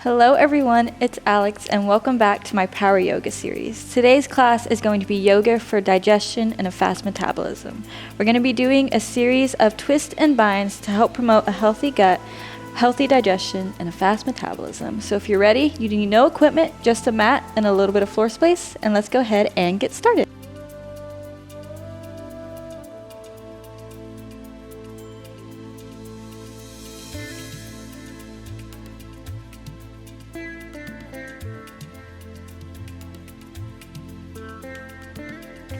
Hello everyone, it's Alex and welcome back to my Power Yoga series. Today's class is going to be yoga for digestion and a fast metabolism. We're going to be doing a series of twists and binds to help promote a healthy gut, healthy digestion, and a fast metabolism. So if you're ready, you need no equipment, just a mat and a little bit of floor space, and let's go ahead and get started.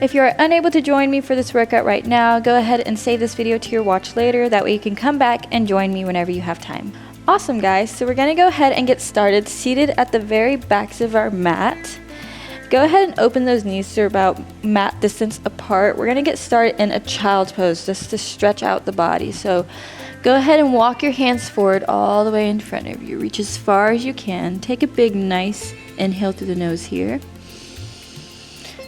If you are unable to join me for this workout right now, go ahead and save this video to your watch later. That way you can come back and join me whenever you have time. Awesome guys, so we're gonna go ahead and get started seated at the very backs of our mat. Go ahead and open those knees to about mat distance apart. We're gonna get started in a child's pose just to stretch out the body. So go ahead and walk your hands forward all the way in front of you. Reach as far as you can. Take a big nice inhale through the nose here.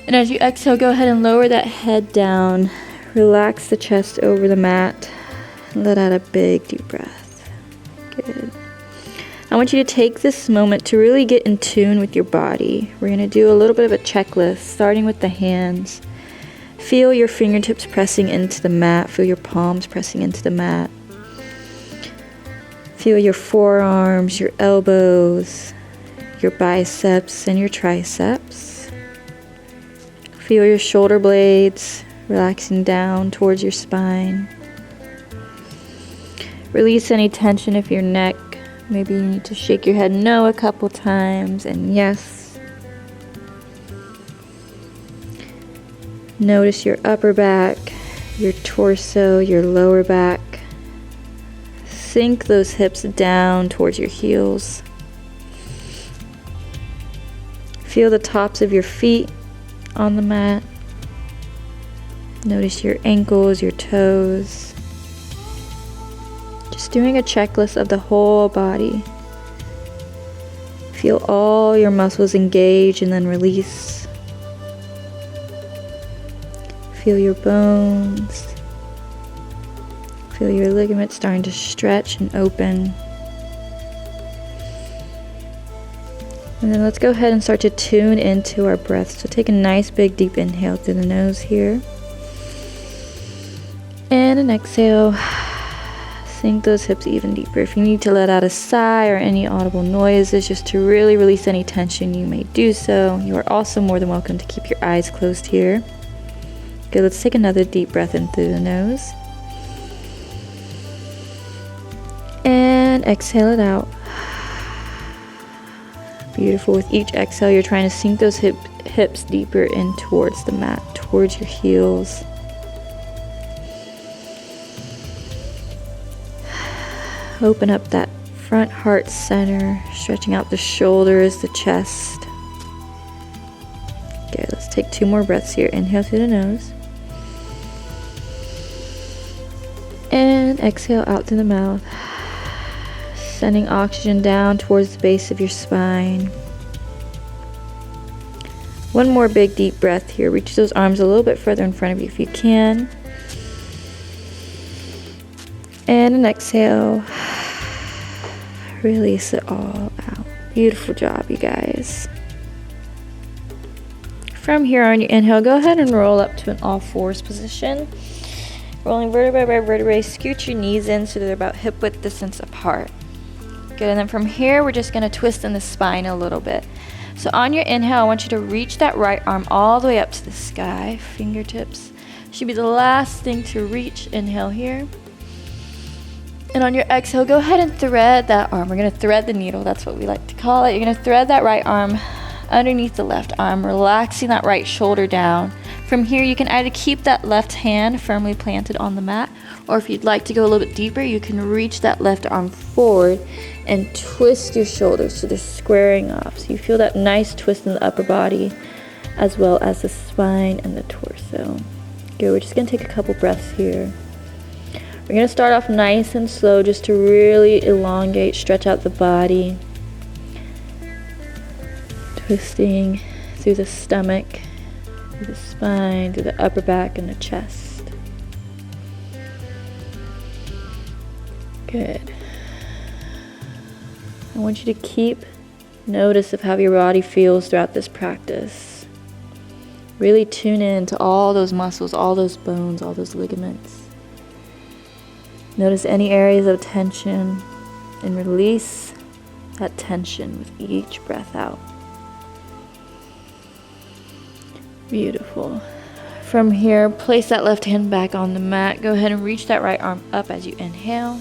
And as you exhale, go ahead and lower that head down. Relax the chest over the mat. And let out a big deep breath. Good. I want you to take this moment to really get in tune with your body. We're going to do a little bit of a checklist, starting with the hands. Feel your fingertips pressing into the mat. Feel your palms pressing into the mat. Feel your forearms, your elbows, your biceps, and your triceps. Feel your shoulder blades relaxing down towards your spine. Release any tension of your neck. Maybe you need to shake your head no a couple times and yes. Notice your upper back, your torso, your lower back. Sink those hips down towards your heels. Feel the tops of your feet on the mat. Notice your ankles, your toes. Just doing a checklist of the whole body. Feel all your muscles engage and then release. Feel your bones. Feel your ligaments starting to stretch and open. And then let's go ahead and start to tune into our breath. So take a nice big deep inhale through the nose here. And an exhale. Sink those hips even deeper. If you need to let out a sigh or any audible noises just to really release any tension, you may do so. You are also more than welcome to keep your eyes closed here. Good, let's take another deep breath in through the nose. And exhale it out. Beautiful. With each exhale, you're trying to sink those hips deeper in towards the mat, towards your heels. Open up that front heart center, stretching out the shoulders, the chest. Good. Let's take 2 more breaths here. Inhale through the nose. And exhale out through the mouth. Sending oxygen down towards the base of your spine. One more big deep breath here. Reach those arms a little bit further in front of you if you can. And an exhale. Release it all out. Beautiful job, you guys. From here on your inhale, go ahead and roll up to an all fours position. Rolling vertebrae by vertebrae, scoot your knees in so they're about hip width distance apart. Good, and then from here, we're just gonna twist in the spine a little bit. So on your inhale, I want you to reach that right arm all the way up to the sky. Fingertips should be the last thing to reach. Inhale here. And on your exhale, go ahead and thread that arm. We're gonna thread the needle, that's what we like to call it. You're gonna thread that right arm underneath the left arm, relaxing that right shoulder down. From here, you can either keep that left hand firmly planted on the mat, or if you'd like to go a little bit deeper, you can reach that left arm forward and twist your shoulders so they're squaring off. So you feel that nice twist in the upper body as well as the spine and the torso. Good, we're just gonna take a couple breaths here. We're gonna start off nice and slow just to really elongate, stretch out the body. Twisting through the stomach, through the spine, through the upper back and the chest. Good. I want you to keep notice of how your body feels throughout this practice. Really tune in to all those muscles, all those bones, all those ligaments. Notice any areas of tension and release that tension with each breath out. Beautiful. From here, place that left hand back on the mat. Go ahead and reach that right arm up as you inhale.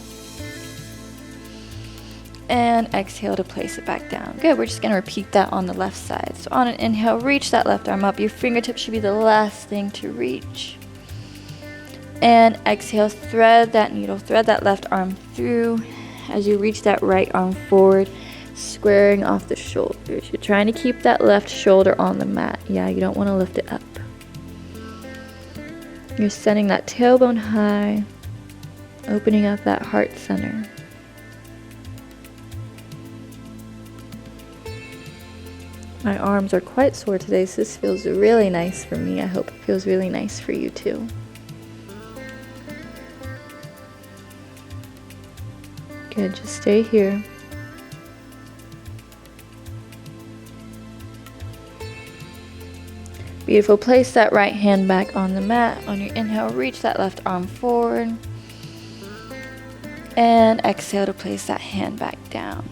And exhale to place it back down. Good, we're just going to repeat that on the left side. So on an inhale, reach that left arm up. Your fingertips should be the last thing to reach. And exhale, thread that needle, thread that left arm through as you reach that right arm forward, squaring off the shoulders. You're trying to keep that left shoulder on the mat. Yeah, you don't want to lift it up. You're sending that tailbone high, opening up that heart center. My arms are quite sore today, so this feels really nice for me. I hope it feels really nice for you too. Good, just stay here. Beautiful. Place that right hand back on the mat. On your inhale, reach that left arm forward. And exhale to place that hand back down.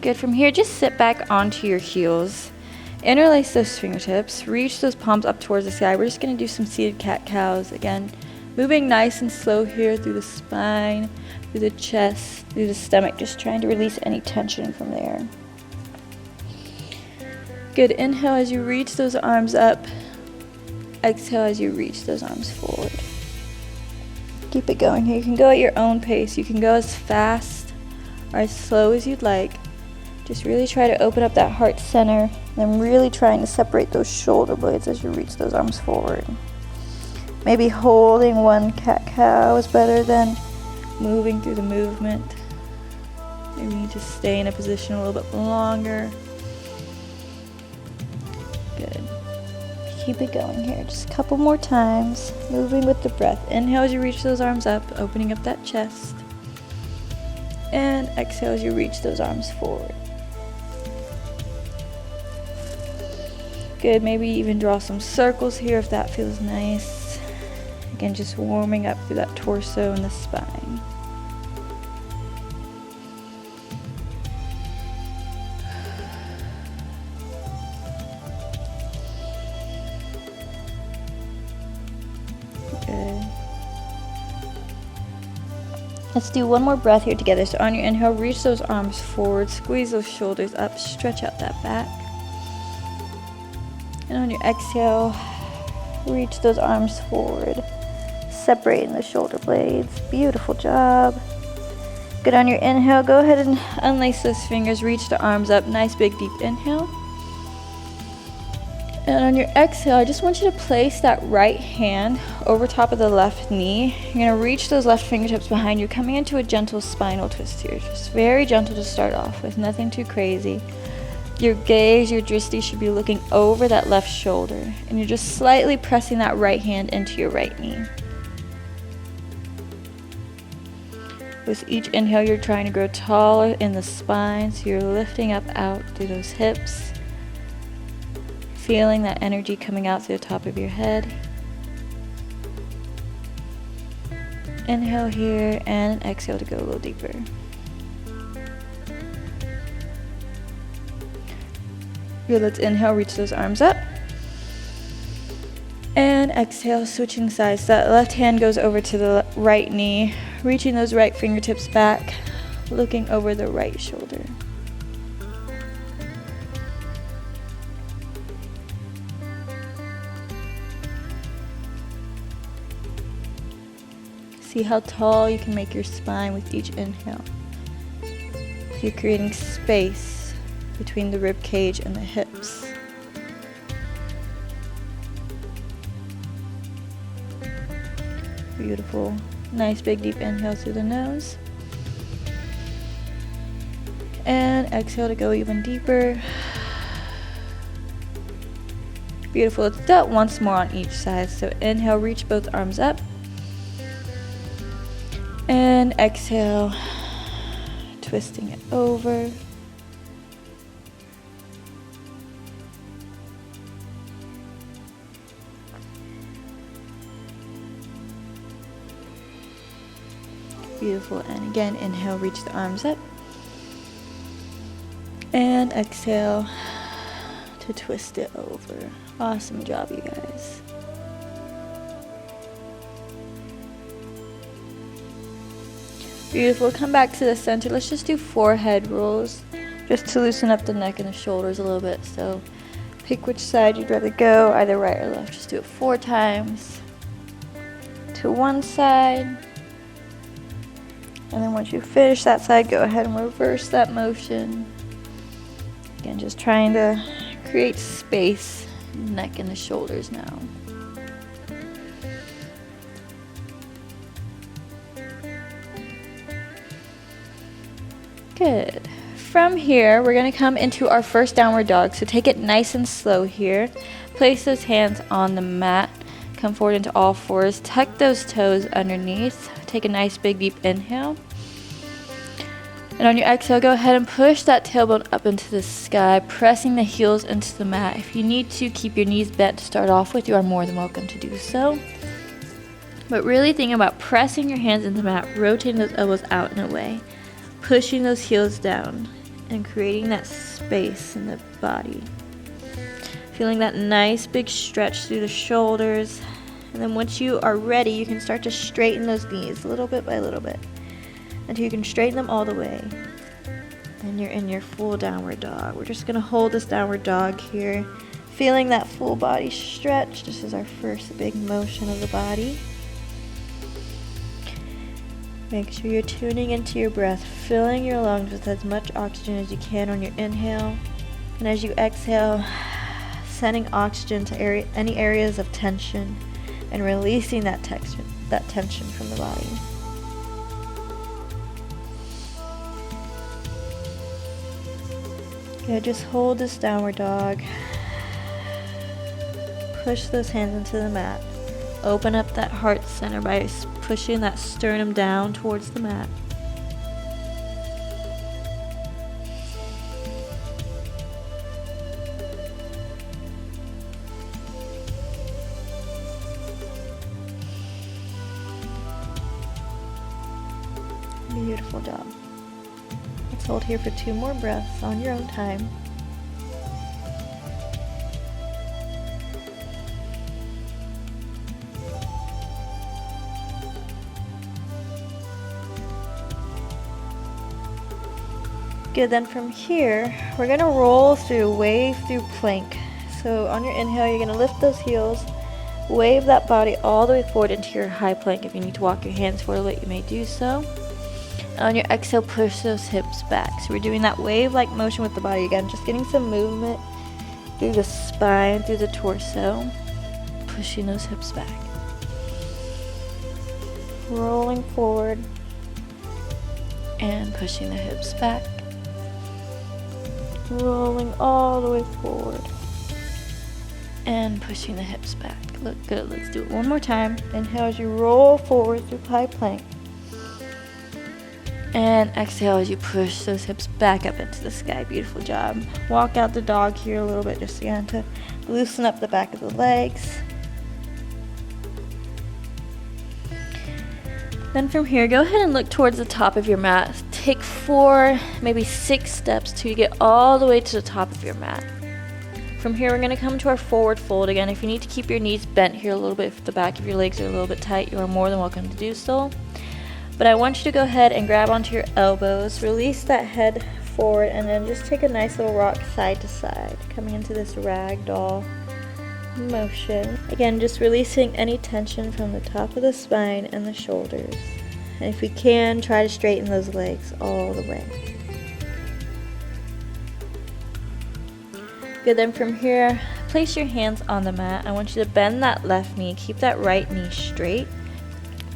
Good. From here, just sit back onto your heels. Interlace those fingertips. Reach those palms up towards the sky. We're just going to do some seated cat-cows. Again, moving nice and slow here through the spine, through the chest, through the stomach. Just trying to release any tension from there. Good. Inhale as you reach those arms up. Exhale as you reach those arms forward. Keep it going here. You can go at your own pace. You can go as fast or as slow as you'd like. Just really try to open up that heart center. And I'm really trying to separate those shoulder blades as you reach those arms forward. Maybe holding one cat-cow is better than moving through the movement. Maybe you just stay in a position a little bit longer. Good. Keep it going here. Just a couple more times. Moving with the breath. Inhale as you reach those arms up, opening up that chest. And exhale as you reach those arms forward. Good. Maybe even draw some circles here if that feels nice. Again, just warming up through that torso and the spine. Good. Let's do one more breath here together. So on your inhale, reach those arms forward, squeeze those shoulders up, stretch out that back. And on your exhale, reach those arms forward, separating the shoulder blades. Beautiful job. Good. On your inhale, go ahead and unlace those fingers, reach the arms up. Nice big deep inhale. And on your exhale, I just want you to place that right hand over top of the left knee. You're going to reach those left fingertips behind you, coming into a gentle spinal twist here. Just very gentle to start off with, nothing too crazy. Your gaze, your drishti should be looking over that left shoulder, and you're just slightly pressing that right hand into your right knee. With each inhale, you're trying to grow taller in the spine, so you're lifting up out through those hips, feeling that energy coming out through the top of your head. Inhale here and exhale to go a little deeper. Good, let's inhale, reach those arms up. And exhale, switching sides. That left hand goes over to the right knee, reaching those right fingertips back, looking over the right shoulder. See how tall you can make your spine with each inhale. So you're creating space between the rib cage and the hips. Beautiful. Nice big deep inhale through the nose. And exhale to go even deeper. Beautiful. Let's do that once more on each side. So inhale, reach both arms up. And exhale, twisting it over. Beautiful. And again, inhale, reach the arms up. And exhale to twist it over. Awesome job, you guys. Beautiful. Come back to the center. Let's just do 4 head rolls just to loosen up the neck and the shoulders a little bit. So pick which side you'd rather go, either right or left. Just do it 4 times. To one side. And then once you finish that side, go ahead and reverse that motion. Again, just trying to create space in the neck and the shoulders now. Good. From here, we're going to come into our first downward dog. So take it nice and slow here. Place those hands on the mat. Come forward into all fours. Tuck those toes underneath. Take a nice big deep inhale. And on your exhale, go ahead and push that tailbone up into the sky, pressing the heels into the mat. If you need to keep your knees bent to start off with, you are more than welcome to do so. But really think about pressing your hands into the mat, rotating those elbows out and away. Pushing those heels down and creating that space in the body. Feeling that nice big stretch through the shoulders. And then once you are ready, you can start to straighten those knees little bit by little bit until you can straighten them all the way. Then you're in your full downward dog. We're just going to hold this downward dog here. Feeling that full body stretch. This is our first big motion of the body. Make sure you're tuning into your breath, filling your lungs with as much oxygen as you can on your inhale. And as you exhale, sending oxygen to any areas of tension and releasing that tension from the body. Yeah, just hold this downward dog. Push those hands into the mat. Open up that heart center by pushing that sternum down towards the mat. Beautiful job. Let's hold here for 2 more breaths on your own time. Good, then from here, we're going to roll through, wave through plank. So on your inhale, you're going to lift those heels, wave that body all the way forward into your high plank. If you need to walk your hands forward a bit, you may do so. And on your exhale, push those hips back. So we're doing that wave-like motion with the body again, just getting some movement through the spine, through the torso, pushing those hips back. Rolling forward and pushing the hips back. Rolling all the way forward and pushing the hips back. Look good. Let's do it one more time. Inhale as you roll forward through high plank. And exhale as you push those hips back up into the sky. Beautiful job. Walk out the dog here a little bit just again to loosen up the back of the legs. Then from here, go ahead and look towards the top of your mat. Take 4, maybe 6 steps till you get all the way to the top of your mat. From here, we're going to come to our forward fold again. If you need to keep your knees bent here a little bit, if the back of your legs are a little bit tight, you are more than welcome to do so. But I want you to go ahead and grab onto your elbows, release that head forward, and then just take a nice little rock side to side, coming into this ragdoll motion. Again, just releasing any tension from the top of the spine and the shoulders. And if you can, try to straighten those legs all the way. Good, then from here, place your hands on the mat. I want you to bend that left knee, keep that right knee straight.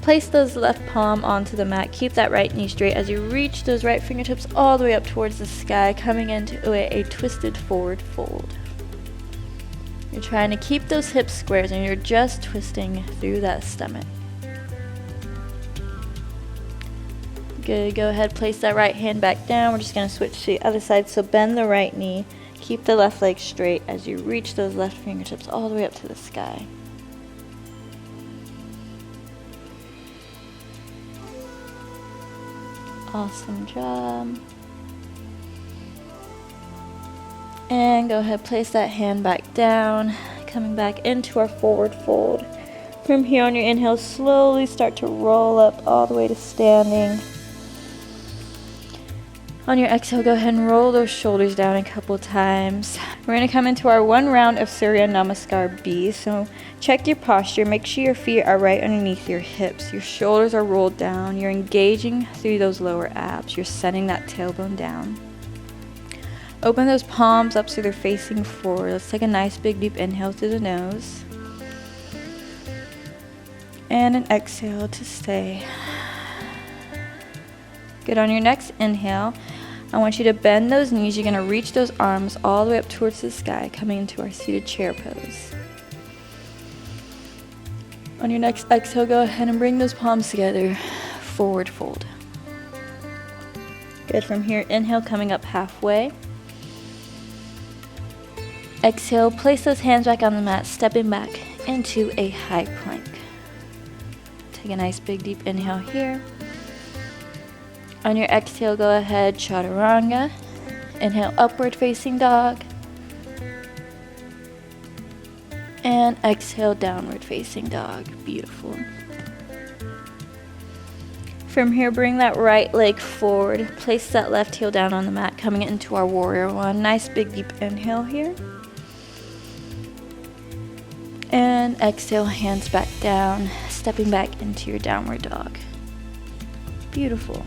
Place those left palm onto the mat, keep that right knee straight as you reach those right fingertips all the way up towards the sky, coming into a twisted forward fold. You're trying to keep those hips squares and you're just twisting through that stomach. Good, go ahead, place that right hand back down. We're just going to switch to the other side. So bend the right knee, keep the left leg straight as you reach those left fingertips all the way up to the sky. Awesome job. And go ahead, place that hand back down, coming back into our forward fold. From here on your inhale, slowly start to roll up all the way to standing. On your exhale, go ahead and roll those shoulders down a couple times. We're going to come into our 1 round of Surya Namaskar B. So check your posture. Make sure your feet are right underneath your hips. Your shoulders are rolled down. You're engaging through those lower abs. You're setting that tailbone down. Open those palms up so they're facing forward. Let's take a nice big deep inhale through the nose. And an exhale to stay. Good. On your next inhale, I want you to bend those knees. You're going to reach those arms all the way up towards the sky, coming into our seated chair pose. On your next exhale, go ahead and bring those palms together, forward fold. Good. From here, inhale, coming up halfway. Exhale, place those hands back on the mat, stepping back into a high plank. Take a nice big deep inhale here. On your exhale, go ahead, chaturanga. Inhale, upward facing dog. And exhale, downward facing dog. Beautiful. From here, bring that right leg forward. Place that left heel down on the mat, coming into our warrior one. Nice big deep inhale here. And exhale, hands back down, stepping back into your downward dog. Beautiful.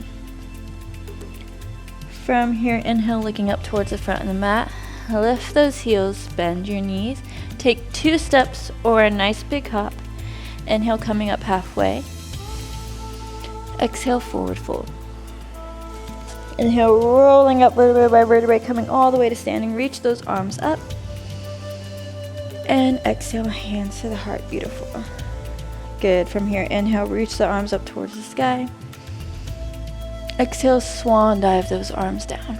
From here, inhale, looking up towards the front of the mat. Lift those heels, bend your knees. Take 2 steps or a nice big hop. Inhale, coming up halfway. Exhale, forward fold. Inhale, rolling up vertebrae by vertebrae, coming all the way to standing. Reach those arms up. And exhale, hands to the heart. Beautiful. Good. From here, inhale, reach the arms up towards the sky. Exhale, swan dive those arms down.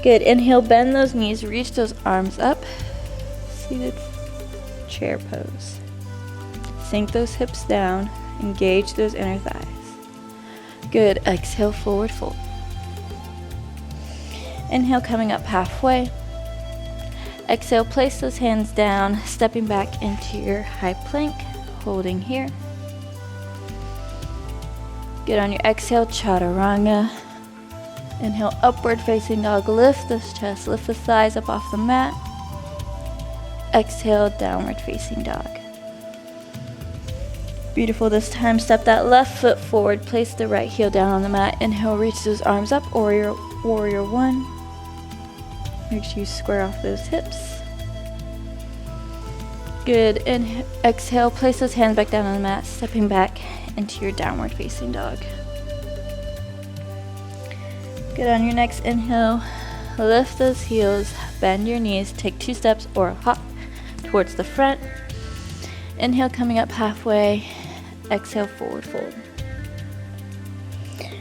Good. Inhale, bend those knees, reach those arms up. Seated chair pose. Sink those hips down, engage those inner thighs. Good. Exhale, forward fold. Inhale, coming up halfway. Exhale, place those hands down, stepping back into your high plank, holding here. Good. On your exhale, chaturanga. Inhale, upward facing dog. Lift this chest, lift the thighs up off the mat. Exhale, downward facing dog. Beautiful. This time, step that left foot forward. Place the right heel down on the mat. Inhale, reach those arms up, warrior one. Make sure you square off those hips. Good. Exhale, place those hands back down on the mat, stepping back into your downward facing dog. Good. On your next inhale, lift those heels, bend your knees, take 2 steps or a hop towards the front. Inhale, coming up halfway. Exhale, forward fold.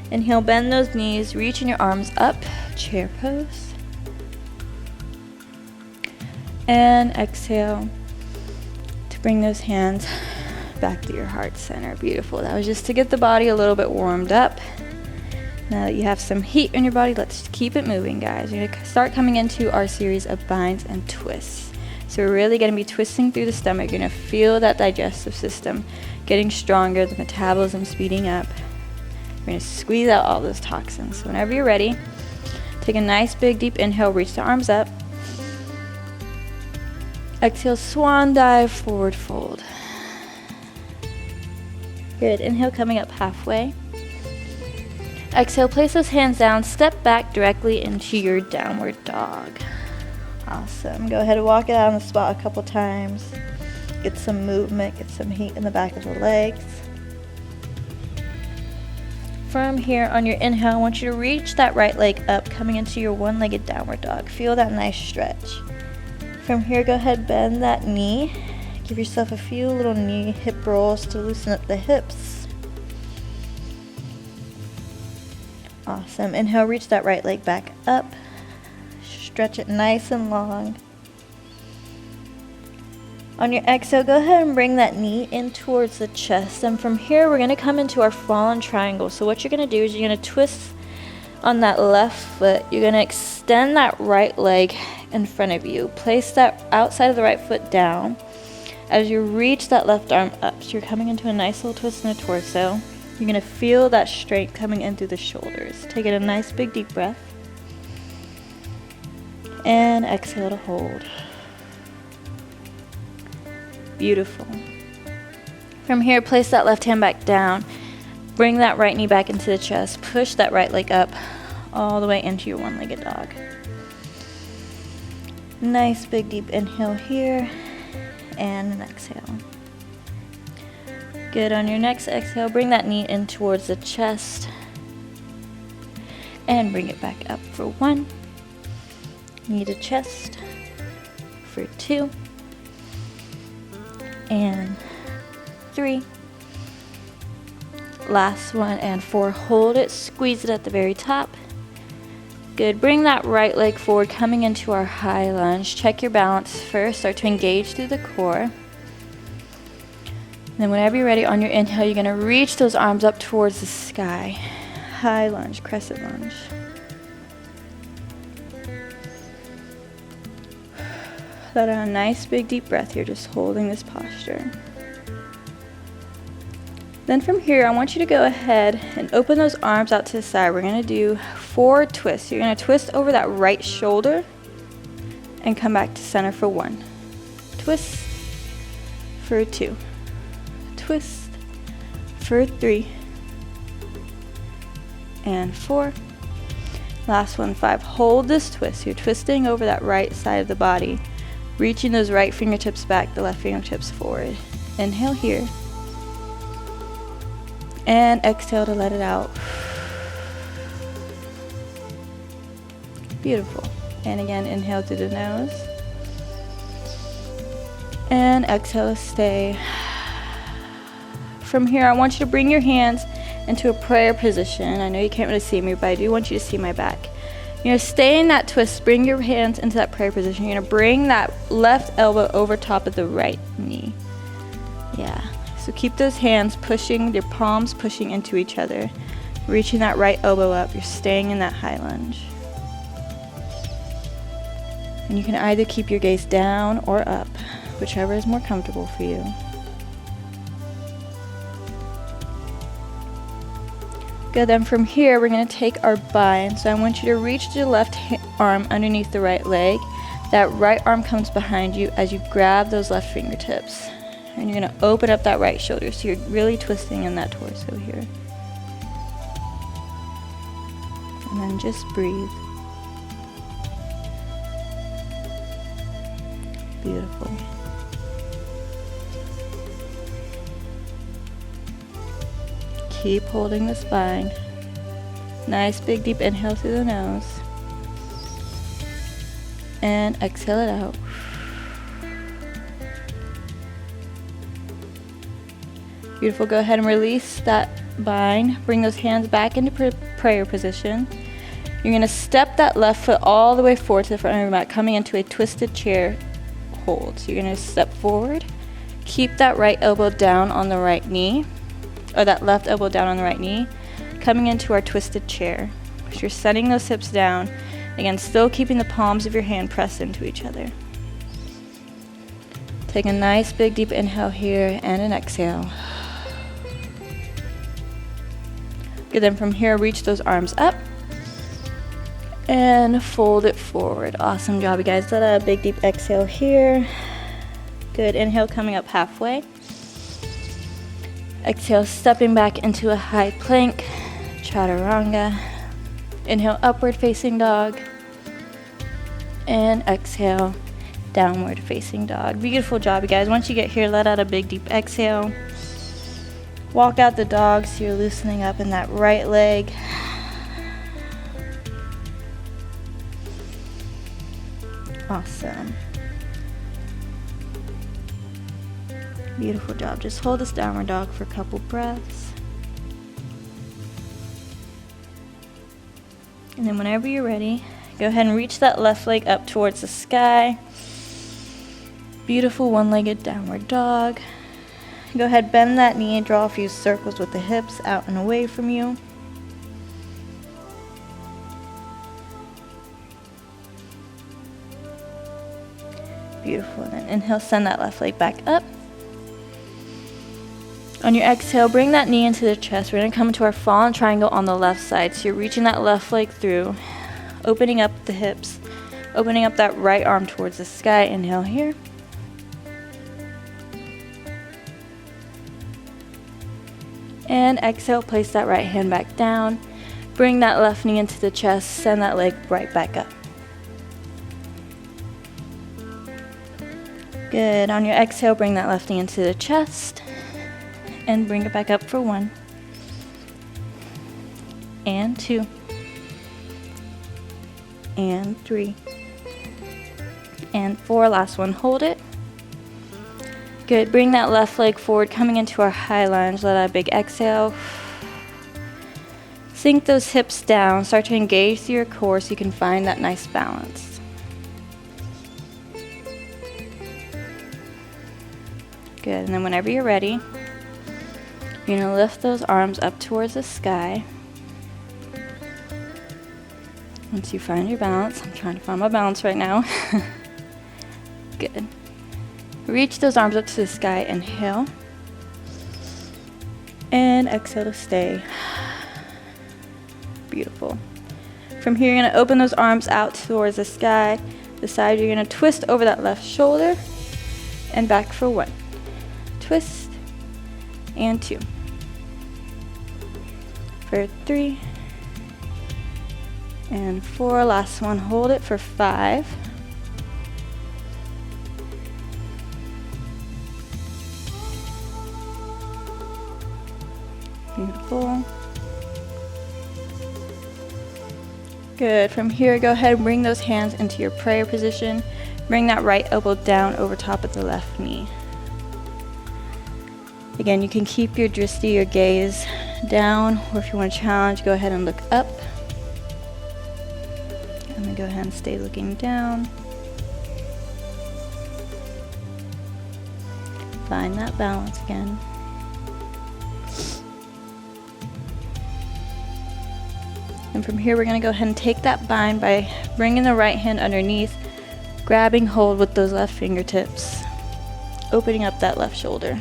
Inhale, bend those knees, reaching your arms up, chair pose. And exhale to bring those hands back to your heart center. Beautiful. That was just to get the body a little bit warmed up. Now that you have some heat in your body, let's keep it moving, guys. We're going to start coming into our series of binds and twists. So we're really going to be twisting through the stomach. You're going to feel that digestive system getting stronger, the metabolism speeding up. We're going to squeeze out all those toxins. So whenever you're ready, take a nice big deep inhale, reach the arms up. Exhale, swan dive, forward fold. Good. Inhale, coming up halfway. Exhale, place those hands down, step back directly into your downward dog. Awesome. Go ahead and walk it out on the spot a couple times. Get some movement, get some heat in the back of the legs. From here, on your inhale, I want you to reach that right leg up, coming into your one-legged downward dog. Feel that nice stretch. From here, go ahead, bend that knee. Give yourself a few little knee hip rolls to loosen up the hips. Awesome. Inhale, reach that right leg back up. Stretch it nice and long. On your exhale, go ahead and bring that knee in towards the chest. And from here, we're going to come into our fallen triangle. So what you're going to do is you're going to twist on that left foot. You're going to extend that right leg in front of you. Place that outside of the right foot down as you reach that left arm up. So you're coming into a nice little twist in the torso. You're going to feel that strength coming in through the shoulders. Take a nice big deep breath. And exhale to hold. Beautiful. From here, place that left hand back down. Bring that right knee back into the chest. Push that right leg up all the way into your one-legged dog. Nice big deep inhale here and an exhale. Good. On your next exhale, bring that knee in towards the chest and bring it back up for 1. Knee to chest for 2 and 3. Last one and 4. Hold it, squeeze it at the very top. Good. Bring that right leg forward, coming into our high lunge. Check your balance first. Start to engage through the core. Then whenever you're ready, on your inhale, you're going to reach those arms up towards the sky. High lunge, crescent lunge. Let out a nice big deep breath here, just holding this posture. Then from here, I want you to go ahead and open those arms out to the side. We're going to do 4 twists. You're going to twist over that right shoulder and come back to center for 1. Twist for 2. Twist for 3. And 4. Last one, 5. Hold this twist. You're twisting over that right side of the body, reaching those right fingertips back, the left fingertips forward. Inhale here. And exhale to let it out. Beautiful. And again, inhale through the nose. And exhale to stay. From here, I want you to bring your hands into a prayer position. I know you can't really see me, but I do want you to see my back. You're going to stay in that twist. Bring your hands into that prayer position. You're going to bring that left elbow over top of the right knee. Yeah. So keep those hands pushing, your palms pushing into each other. Reaching that right elbow up. You're staying in that high lunge. And you can either keep your gaze down or up, whichever is more comfortable for you. Good, then from here we're going to take our bind. So I want you to reach your left arm underneath the right leg. That right arm comes behind you as you grab those left fingertips. And you're going to open up that right shoulder, so you're really twisting in that torso here. And then just breathe. Beautiful. Keep holding the spine. Nice big deep inhale through the nose. And exhale it out. Beautiful. Go ahead and release that bind. Bring those hands back into prayer position. You're going to step that left foot all the way forward to the front of your mat, coming into a twisted chair hold. So you're going to step forward. Keep that right elbow down on the right knee, or that left elbow down on the right knee, coming into our twisted chair. So you're setting those hips down. Again, still keeping the palms of your hand pressed into each other. Take a nice big deep inhale here and an exhale. Good, then from here, reach those arms up and fold it forward. Awesome job, you guys. Let out a big deep exhale here. Good, inhale coming up halfway. Exhale, stepping back into a high plank, chaturanga. Inhale, upward facing dog. And exhale, downward facing dog. Beautiful job, you guys. Once you get here, let out a big deep exhale. Walk out the dog so you're loosening up in that right leg. Awesome. Beautiful job. Just hold this downward dog for a couple breaths. And then whenever you're ready, go ahead and reach that left leg up towards the sky. Beautiful one-legged downward dog. Go ahead, bend that knee and draw a few circles with the hips out and away from you. Beautiful. And then inhale, send that left leg back up. On your exhale, bring that knee into the chest. We're going to come into our fallen triangle on the left side. So you're reaching that left leg through, opening up the hips, opening up that right arm towards the sky. Inhale here. And exhale, place that right hand back down. Bring that left knee into the chest, send that leg right back up. Good. On your exhale, bring that left knee into the chest. And bring it back up for 1 and 2 and 3 and 4. Last one, hold it. Good. Bring that left leg forward, coming into our high lunge. Let out a big exhale. Sink those hips down. Start to engage through your core so you can find that nice balance. Good. And then whenever you're ready, you're going to lift those arms up towards the sky. Once you find your balance, I'm trying to find my balance right now. Good. Reach those arms up to the sky, inhale. And exhale to stay. Beautiful. From here, you're going to open those arms out towards the sky. The side, you're going to twist over that left shoulder and back for 1. Twist and 2. For 3 and 4. Last one, hold it for 5. Beautiful. Good. From here, go ahead and bring those hands into your prayer position. Bring that right elbow down over top of the left knee. Again, you can keep your drishti, your gaze, down, or if you want to challenge, go ahead and look up. And then go ahead and stay looking down. Find that balance again. And from here, we're going to go ahead and take that bind by bringing the right hand underneath, grabbing hold with those left fingertips, opening up that left shoulder.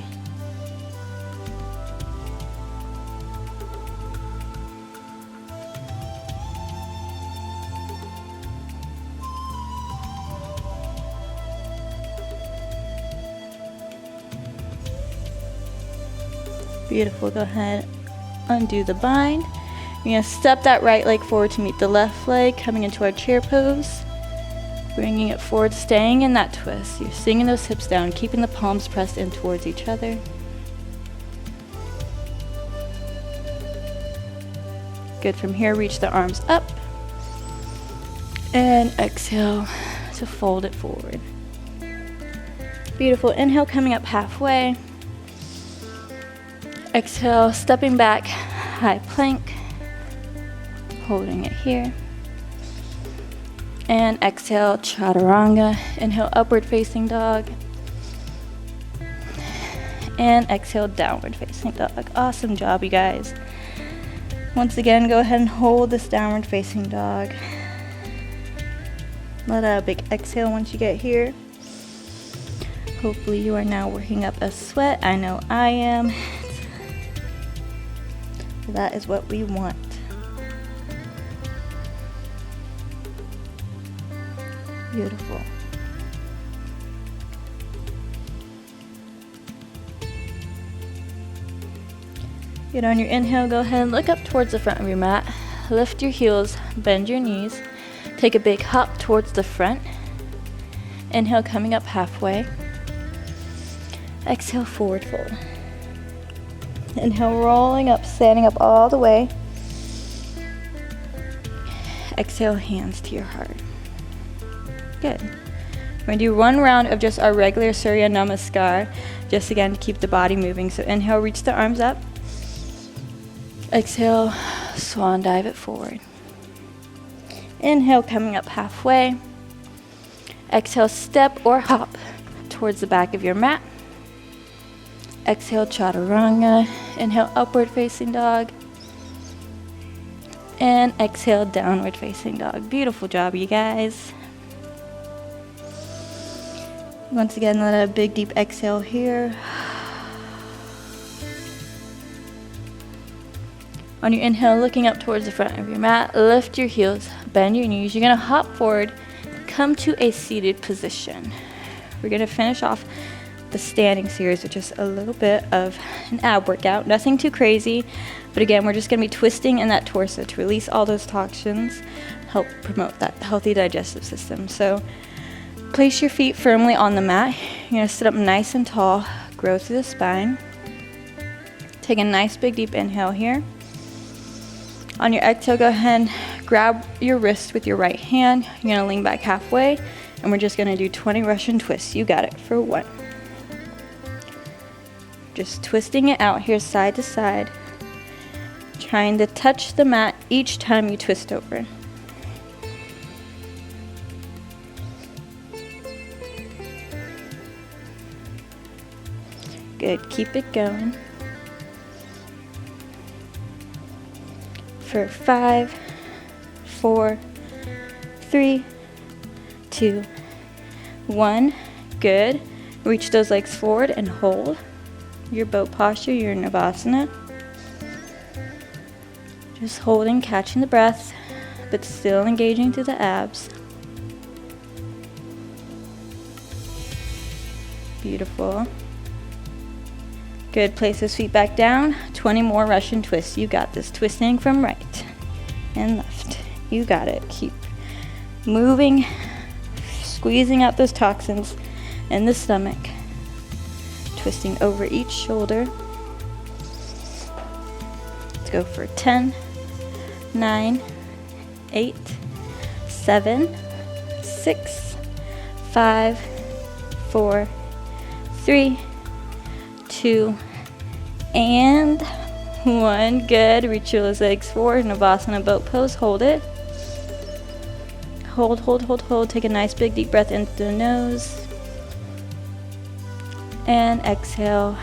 Beautiful. Go ahead, undo the bind. You're going to step that right leg forward to meet the left leg, coming into our chair pose. Bringing it forward, staying in that twist. You're sinking those hips down, keeping the palms pressed in towards each other. Good. From here, reach the arms up. And exhale to fold it forward. Beautiful. Inhale, coming up halfway. Exhale, stepping back, high plank, holding it here. And exhale, chaturanga. Inhale, upward facing dog. And exhale, downward facing dog. Awesome job, you guys. Once again, go ahead and hold this downward facing dog. Let out a big exhale once you get here. Hopefully you are now working up a sweat. I know I am. That is what we want. Beautiful. Good. On your inhale, go ahead and look up towards the front of your mat. Lift your heels, bend your knees. Take a big hop towards the front. Inhale, coming up halfway. Exhale, forward fold. Inhale, rolling up, standing up all the way. Exhale, hands to your heart. Good. We're going to do 1 round of just our regular Surya namaskar, just again to keep the body moving. So inhale, reach the arms up. Exhale, swan dive it forward. Inhale, coming up halfway. Exhale, step or hop towards the back of your mat. Exhale, chaturanga. Inhale, upward facing dog. And exhale, downward facing dog. Beautiful job, you guys. Once again, let a big deep exhale here. On your inhale, looking up towards the front of your mat, lift your heels, bend your knees. You're gonna hop forward, come to a seated position. We're gonna finish off the standing series with just a little bit of an ab workout. Nothing too crazy, but again, we're just gonna be twisting in that torso to release all those toxins, help promote that healthy digestive system. So place your feet firmly on the mat. You're gonna sit up nice and tall, grow through the spine. Take a nice big deep inhale here. On your exhale, go ahead and grab your wrist with your right hand. You're gonna lean back halfway, and we're just gonna do 20 Russian twists. You got it for 1. Just twisting it out here side to side, trying to touch the mat each time you twist over. Good, keep it going. For 5, 4, 3, 2, 1. Good. Reach those legs forward and hold your boat posture, your Savasana. Just holding, catching the breath, but still engaging through the abs. Beautiful. Good, place those feet back down. 20 more Russian twists. You got this. Twisting from right and left. You got it. Keep moving, squeezing out those toxins in the stomach. Twisting over each shoulder. Let's go for 10, 9, 8, 7, 6, 5, 4, 3, 2, and 1. Good. Reach your legs forward. Savasana boat pose. Hold it. Hold, hold, hold, hold. Take a nice big deep breath into the nose. And exhale.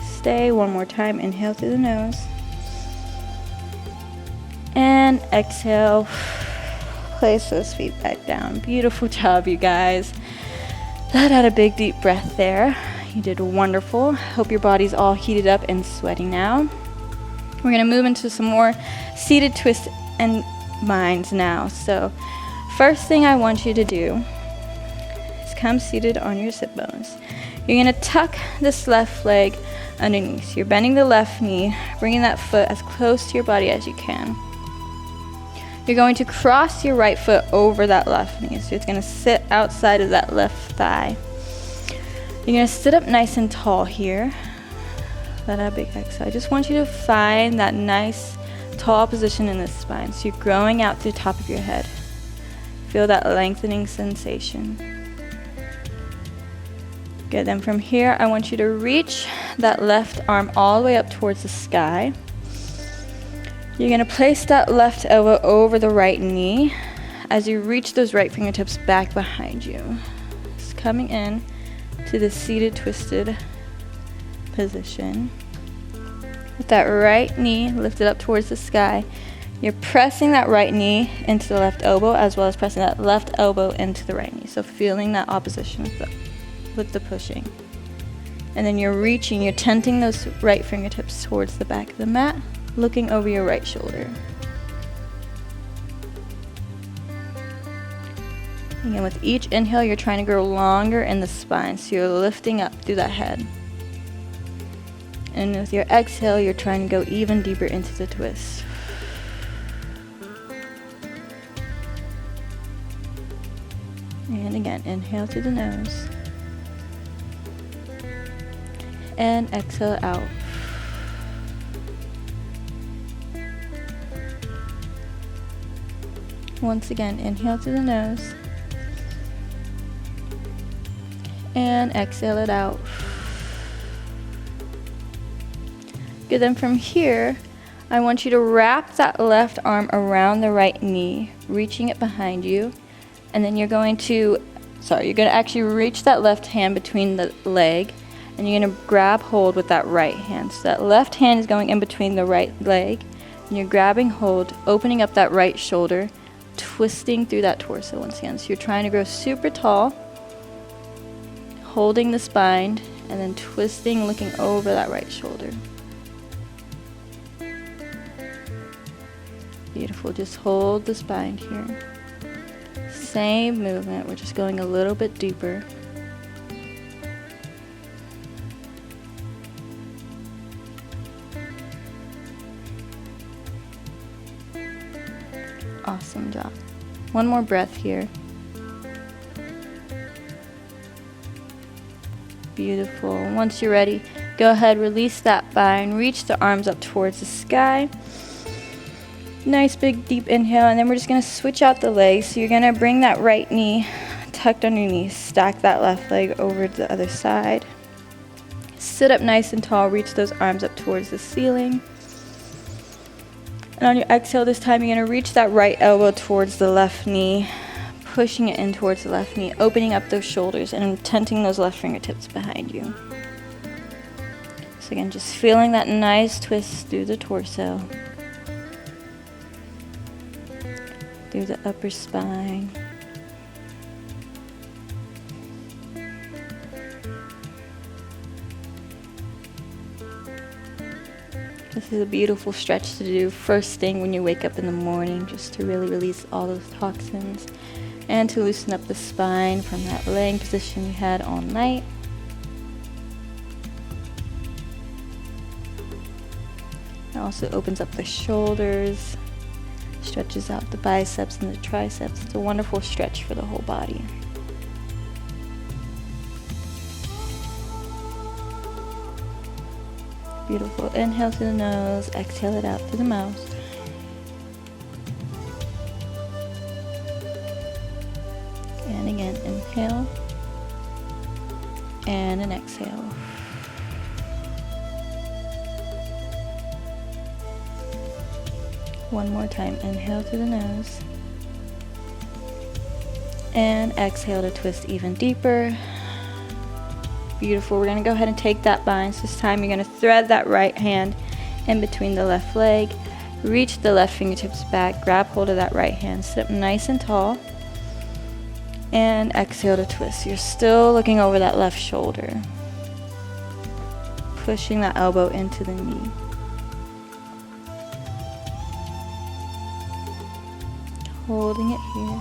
Stay. One more time. Inhale through the nose. And exhale. Place those feet back down. Beautiful job, you guys. Let out a big deep breath there. You did wonderful. Hope your body's all heated up and sweating now. We're gonna move into some more seated twists and binds now. So first thing I want you to do is come seated on your sit bones. You're gonna tuck this left leg underneath. So you're bending the left knee, bringing that foot as close to your body as you can. You're going to cross your right foot over that left knee. So it's gonna sit outside of that left thigh. You're gonna sit up nice and tall here. Let out a big exhale. I just want you to find that nice tall position in the spine. So you're growing out through the top of your head. Feel that lengthening sensation. Good, then from here, I want you to reach that left arm all the way up towards the sky. You're gonna place that left elbow over the right knee as you reach those right fingertips back behind you. Just coming in to the seated twisted position. With that right knee lifted up towards the sky, you're pressing that right knee into the left elbow as well as pressing that left elbow into the right knee. So feeling that opposition with the pushing. And then you're reaching, you're tenting those right fingertips towards the back of the mat, looking over your right shoulder. Again, with each inhale, you're trying to grow longer in the spine, so you're lifting up through that head. And with your exhale, you're trying to go even deeper into the twist. And again, inhale through the nose. And exhale out. Once again, inhale through the nose. And exhale it out. Good, then from here, I want you to wrap that left arm around the right knee, reaching it behind you. And then you're going to you're going to actually reach that left hand between the leg, and you're going to grab hold with that right hand. So that left hand is going in between the right leg, and you're grabbing hold, opening up that right shoulder, twisting through that torso once again. So you're trying to grow super tall, holding the spine, and then twisting, looking over that right shoulder. Beautiful. Just hold the spine here. Same movement, we're just going a little bit deeper. Awesome job. One more breath here. Beautiful. Once you're ready, go ahead, release that spine, reach the arms up towards the sky. Nice big deep inhale, and then we're just going to switch out the legs. So you're going to bring that right knee tucked underneath, stack that left leg over to the other side. Sit up nice and tall, reach those arms up towards the ceiling. And on your exhale this time, you're going to reach that right elbow towards the left knee, pushing it in towards the left knee, opening up those shoulders and tenting those left fingertips behind you. So again, just feeling that nice twist through the torso, through the upper spine. This is a beautiful stretch to do first thing when you wake up in the morning, just to really release all those toxins and to loosen up the spine from that laying position you had all night. It also opens up the shoulders, stretches out the biceps and the triceps. It's a wonderful stretch for the whole body. Beautiful. Inhale through the nose, exhale it out through the mouth. And again, inhale and an exhale. One more time. Inhale through the nose and exhale to twist even deeper. Beautiful. We're going to go ahead and take that bind. So this time you're going to thread that right hand in between the left leg, reach the left fingertips back, grab hold of that right hand, sit up nice and tall, and exhale to twist. You're still looking over that left shoulder, pushing that elbow into the knee. Holding it here.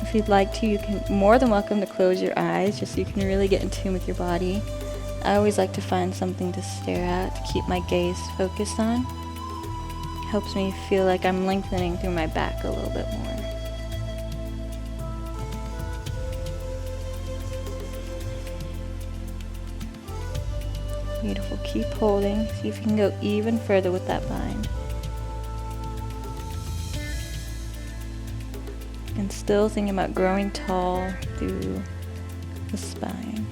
If you'd like to, you can more than welcome to close your eyes, just so you can really get in tune with your body. I always like to find something to stare at, to keep my gaze focused on. Helps me feel like I'm lengthening through my back a little bit more. Beautiful. Keep holding. See if you can go even further with that bind. And still thinking about growing tall through the spine.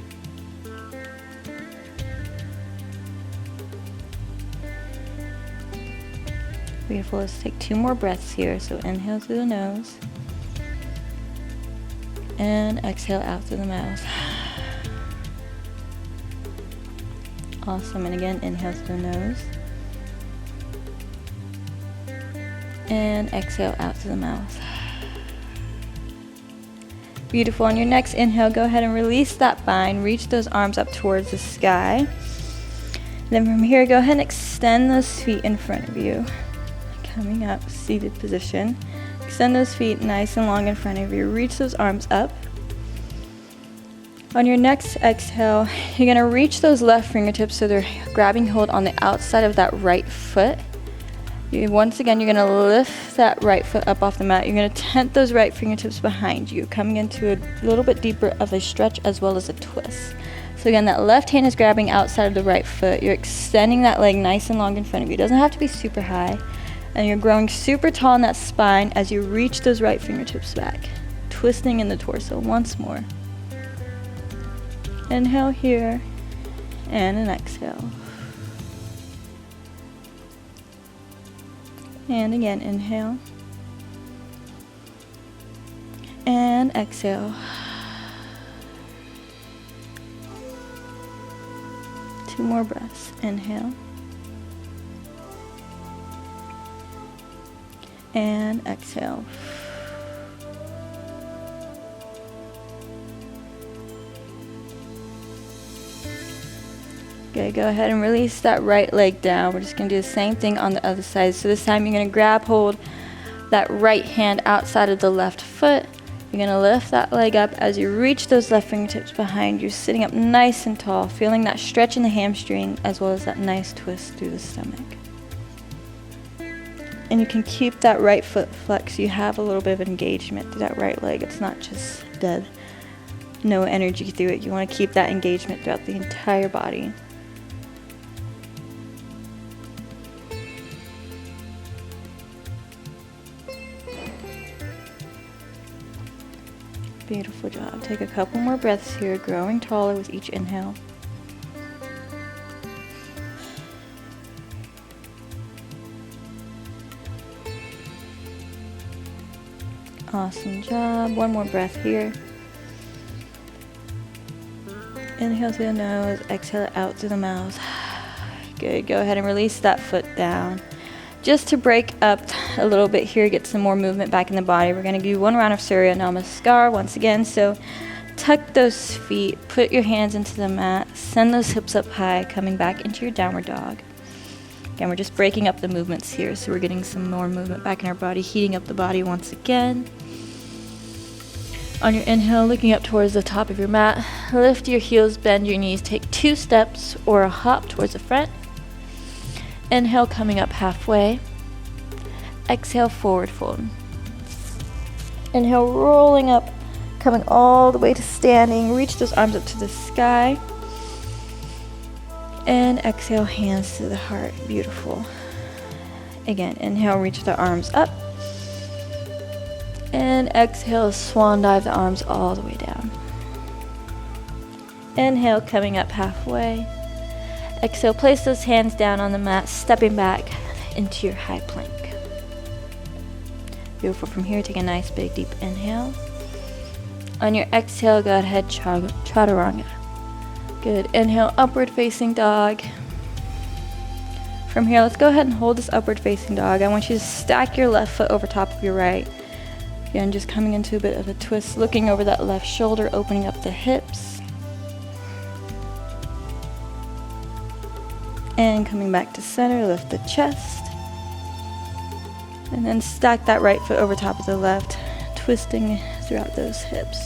Beautiful. Let's take 2 more breaths here. So inhale through the nose and exhale out through the mouth. Awesome. And again, inhale through the nose and exhale out through the mouth. Beautiful. On your next inhale, go ahead and release that bind. Reach those arms up towards the sky. Then from here, go ahead and extend those feet in front of you. Coming up, seated position. Extend those feet nice and long in front of you. Reach those arms up. On your next exhale, you're going to reach those left fingertips so they're grabbing hold on the outside of that right foot. Once again, you're going to lift that right foot up off the mat. You're going to tent those right fingertips behind you, coming into a little bit deeper of a stretch as well as a twist. So again, that left hand is grabbing outside of the right foot. You're extending that leg nice and long in front of you. It doesn't have to be super high. And you're growing super tall in that spine as you reach those right fingertips back, twisting in the torso once more. Inhale here and an exhale. And again, inhale. And And exhale. 2 more breaths. Inhale. And exhale. Okay, go ahead and release that right leg down. We're just going to do the same thing on the other side. So this time you're going to grab hold that right hand outside of the left foot. You're going to lift that leg up as you reach those left fingertips behind you, sitting up nice and tall, feeling that stretch in the hamstring as well as that nice twist through the stomach. And you can keep that right foot flexed. You have a little bit of engagement through that right leg. It's not just dead, no energy through it. You want to keep that engagement throughout the entire body. Beautiful job. Take a couple more breaths here, growing taller with each inhale. Awesome job. One more breath here. Inhale through the nose, exhale out through the mouth. Good. Go ahead and release that foot down. Just to break up a little bit here, get some more movement back in the body, we're going to do 1 round of Surya namaskar once again. So tuck those feet, put your hands into the mat, send those hips up high, coming back into your downward dog. Again, we're just breaking up the movements here, so we're getting some more movement back in our body, heating up the body once again. On your inhale, looking up towards the top of your mat, lift your heels, bend your knees, take 2 steps or a hop towards the front. Inhale, coming up halfway. Exhale, forward fold. Inhale, rolling up, coming all the way to standing. Reach those arms up to the sky. And exhale, hands to the heart. Beautiful. Again, inhale, reach the arms up. And exhale, swan dive the arms all the way down. Inhale, coming up halfway. Exhale, place those hands down on the mat, stepping back into your high plank. Beautiful. From here, take a nice big deep inhale. On your exhale, go ahead, chaturanga. Good. Inhale, upward facing dog. From here, let's go ahead and hold this upward facing dog. I want you to stack your left foot over top of your right. Again, just coming into a bit of a twist, looking over that left shoulder, opening up the hips. And coming back to center, lift the chest. And then stack that right foot over top of the left, twisting throughout those hips.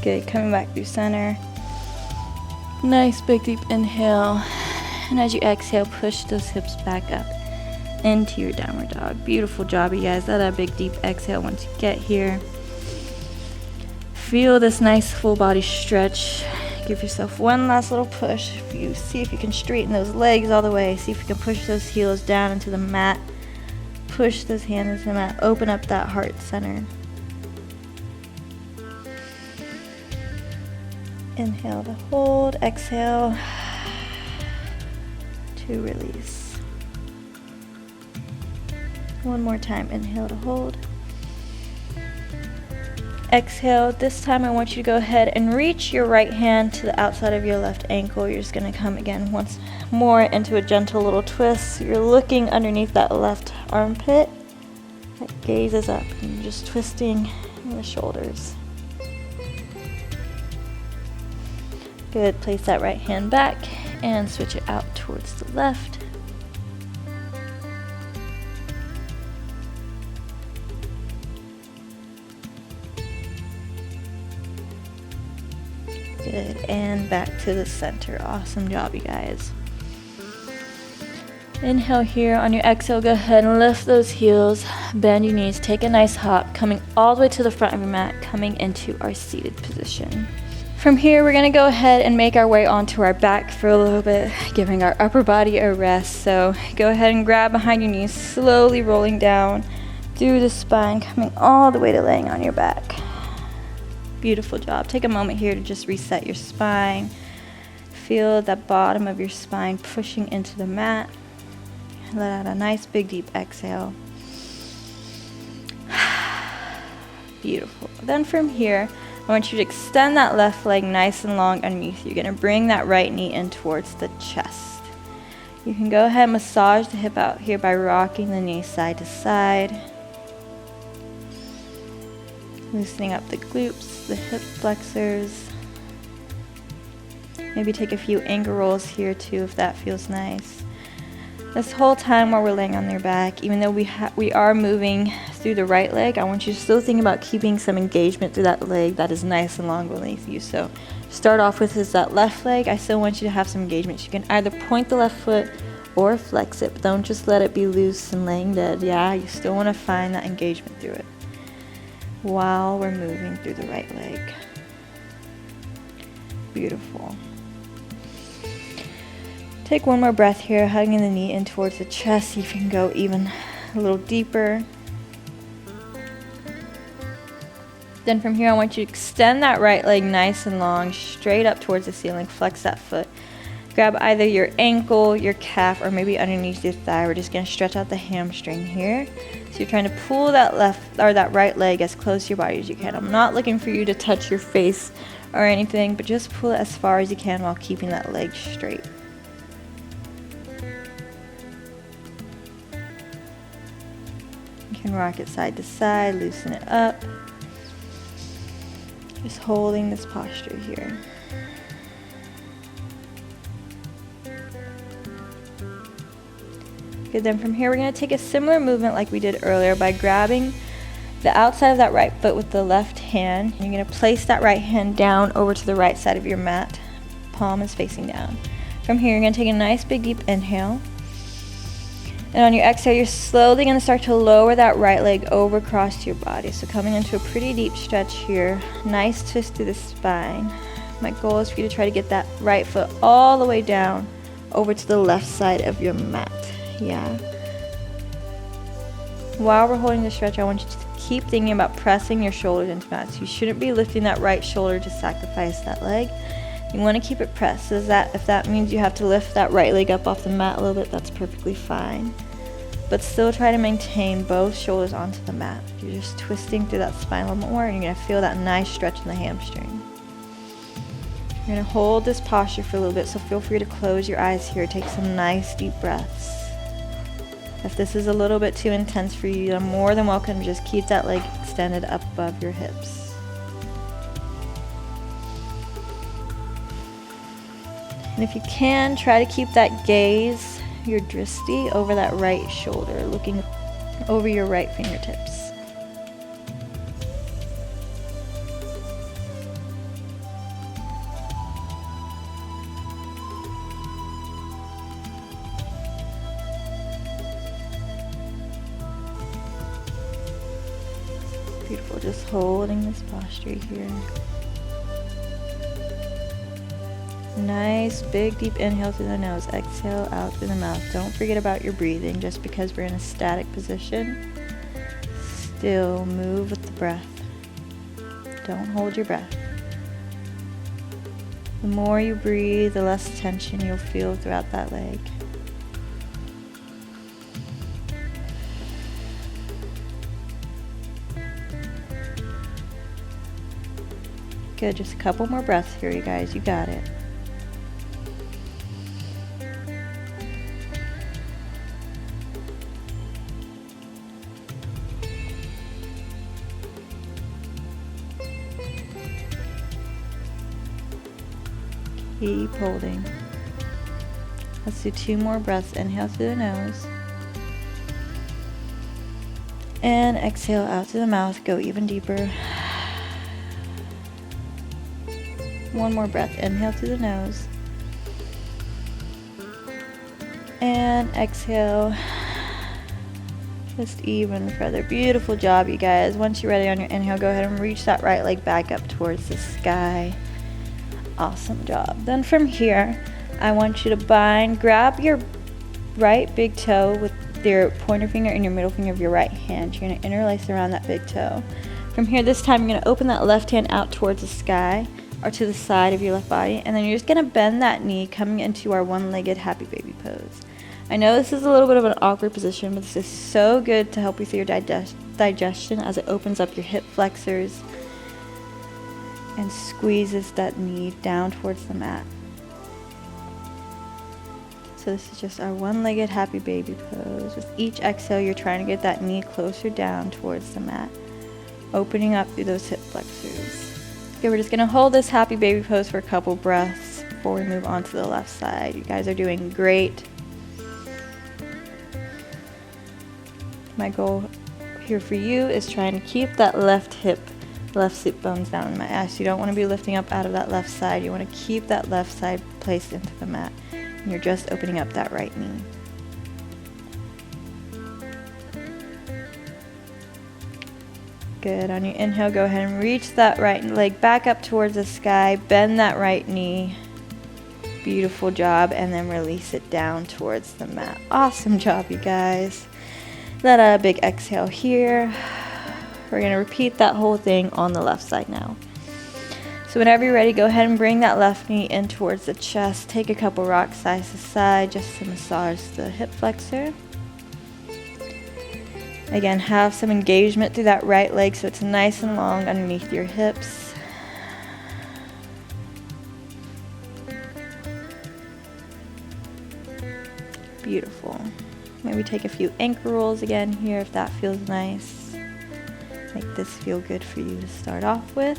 Good, coming back through center. Nice big deep inhale. And as you exhale, push those hips back up into your downward dog. Beautiful job, you guys. Let a big deep exhale once you get here. Feel this nice full body stretch. Give yourself one last little push. See if you can straighten those legs all the way. See if you can push those heels down into the mat. Push those hands into the mat. Open up that heart center. Inhale to hold. Exhale to release. One more time. Inhale to hold. Exhale. This time I want you to go ahead and reach your right hand to the outside of your left ankle. You're just going to come again once more into a gentle little twist. So you're looking underneath that left armpit. That gazes up and you're just twisting the shoulders. Good. Place that right hand back and switch it out towards the left. Good, and back to the center. Awesome job, you guys. Inhale here. On your exhale, go ahead and lift those heels, bend your knees, take a nice hop, coming all the way to the front of your mat, coming into our seated position. From here, we're going to go ahead and make our way onto our back for a little bit, giving our upper body a rest. So go ahead and grab behind your knees, slowly rolling down through the spine, coming all the way to laying on your back. Beautiful job. Take a moment here to just reset your spine. Feel the bottom of your spine pushing into the mat. Let out a nice big deep exhale. Beautiful. Then from here, I want you to extend that left leg nice and long underneath you. You're going to bring that right knee in towards the chest. You can go ahead and massage the hip out here by rocking the knee side to side. Loosening up the glutes, the hip flexors. Maybe take a few ankle rolls here too if that feels nice. This whole time while we're laying on your back, even though we are moving through the right leg, I want you to still think about keeping some engagement through that leg that is nice and long beneath you. So start off with that left leg. I still want you to have some engagement. You can either point the left foot or flex it, but don't just let it be loose and laying dead. Yeah, you still want to find that engagement through it while we're moving through the right leg. Beautiful. Take one more breath here, hugging the knee in towards the chest. See if you can go even a little deeper. Then from here, I want you to extend that right leg nice and long, straight up towards the ceiling. Flex that foot. Grab either your ankle, your calf, or maybe underneath your thigh. We're just going to stretch out the hamstring here. So you're trying to pull that left or that right leg as close to your body as you can. I'm not looking for you to touch your face or anything, but just pull it as far as you can while keeping that leg straight. You can rock it side to side, loosen it up. Just holding this posture here. Good, then from here we're going to take a similar movement like we did earlier by grabbing the outside of that right foot with the left hand. You're going to place that right hand down over to the right side of your mat. Palm is facing down. From here you're going to take a nice big deep inhale. And on your exhale, you're slowly going to start to lower that right leg over across your body. So coming into a pretty deep stretch here. Nice twist through the spine. My goal is for you to try to get that right foot all the way down over to the left side of your mat. Yeah. While we're holding the stretch, I want you to keep thinking about pressing your shoulders into mat. So you shouldn't be lifting that right shoulder to sacrifice that leg. You want to keep it pressed. So if that means you have to lift that right leg up off the mat a little bit, that's perfectly fine. But still try to maintain both shoulders onto the mat. You're just twisting through that spine a little more, and you're going to feel that nice stretch in the hamstring. You're going to hold this posture for a little bit, so feel free to close your eyes here. Take some nice deep breaths. If this is a little bit too intense for you, you're more than welcome to just keep that leg extended up above your hips. And if you can, try to keep that gaze, your drishti, over that right shoulder, looking over your right fingertips. Beautiful, just holding this posture here. Nice, big, deep inhale through the nose. Exhale out through the mouth. Don't forget about your breathing. Just because we're in a static position, still move with the breath. Don't hold your breath. The more you breathe, the less tension you'll feel throughout that leg. Good, just a couple more breaths here, you guys. You got it. Keep holding. Let's do 2 more breaths. Inhale through the nose. And exhale out through the mouth. Go even deeper. 1 more breath. Inhale through the nose. And exhale. Just even further. Beautiful job, you guys. Once you're ready on your inhale, go ahead and reach that right leg back up towards the sky. Awesome job. Then from here, I want you to grab your right big toe with your pointer finger and your middle finger of your right hand. You're going to interlace around that big toe. From here, this time, you're going to open that left hand out towards the sky or to the side of your left body, and then you're just going to bend that knee coming into our one-legged happy baby pose. I know this is a little bit of an awkward position, but this is so good to help you through your digestion as it opens up your hip flexors and squeezes that knee down towards the mat. So this is just our one-legged happy baby pose. With each exhale, you're trying to get that knee closer down towards the mat, opening up through those hip flexors. Okay, we're just gonna hold this happy baby pose for a couple breaths before we move on to the left side. You guys are doing great. My goal here for you is trying to keep that left hip, left sit bones down in my ass. You don't want to be lifting up out of that left side. You want to keep that left side placed into the mat. And you're just opening up that right knee. Good. On your inhale, go ahead and reach that right leg back up towards the sky. Bend that right knee. Beautiful job. And then release it down towards the mat. Awesome job, you guys. Let out a big exhale here. We're going to repeat that whole thing on the left side now. So whenever you're ready, go ahead and bring that left knee in towards the chest. Take a couple rocks side to side just to massage the hip flexor. Again, have some engagement through that right leg so it's nice and long underneath your hips. Beautiful. Maybe take a few ankle rolls again here if that feels nice. Make this feel good for you to start off with.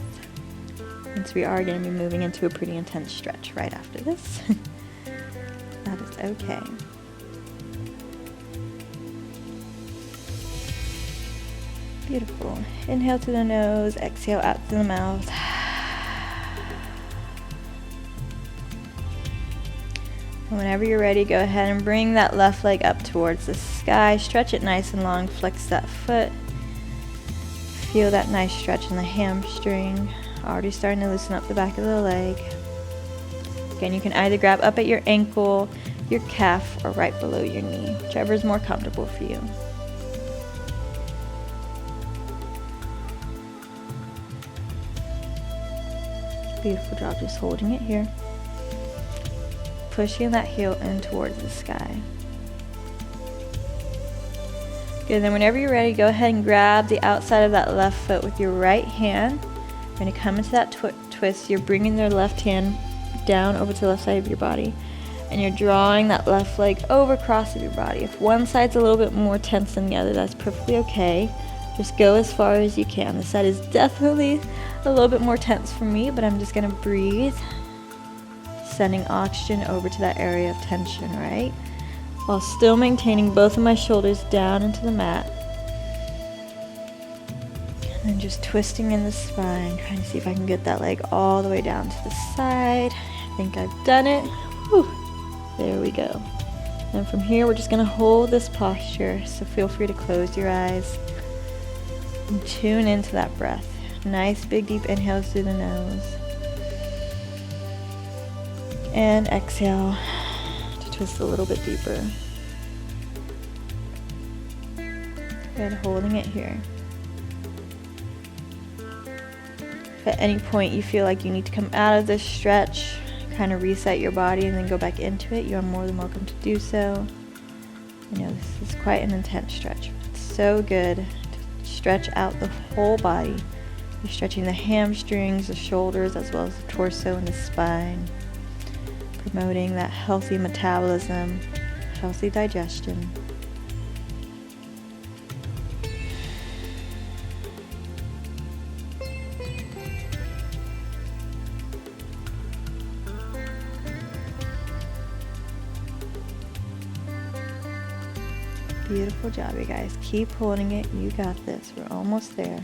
Since we are going to be moving into a pretty intense stretch right after this. That is okay. Beautiful. Inhale to the nose, exhale out to the mouth. And whenever you're ready, go ahead and bring that left leg up towards the sky. Stretch it nice and long. Flex that foot. Feel that nice stretch in the hamstring. Already starting to loosen up the back of the leg. Again, you can either grab up at your ankle, your calf, or right below your knee, whichever is more comfortable for you. Beautiful job, just holding it here. Pushing that heel in towards the sky. Good, then whenever you're ready, go ahead and grab the outside of that left foot with your right hand. You're going to come into that twist. You're bringing your left hand down over to the left side of your body. And you're drawing that left leg over across of your body. If one side's a little bit more tense than the other, that's perfectly okay. Just go as far as you can. This side is definitely a little bit more tense for me, but I'm just going to breathe. Sending oxygen over to that area of tension, right? While still maintaining both of my shoulders down into the mat. And just twisting in the spine, trying to see if I can get that leg all the way down to the side. I think I've done it. Whew. There we go. And from here, we're just going to hold this posture. So feel free to close your eyes and tune into that breath. Nice big deep inhales through the nose. And exhale to twist a little bit deeper. Good, holding it here. If at any point you feel like you need to come out of this stretch, kind of reset your body and then go back into it, you are more than welcome to do so. You know, this is quite an intense stretch. It's so good to stretch out the whole body. You're stretching the hamstrings, the shoulders, as well as the torso and the spine. Promoting that healthy metabolism, healthy digestion. Beautiful job, you guys. Keep holding it. You got this. We're almost there.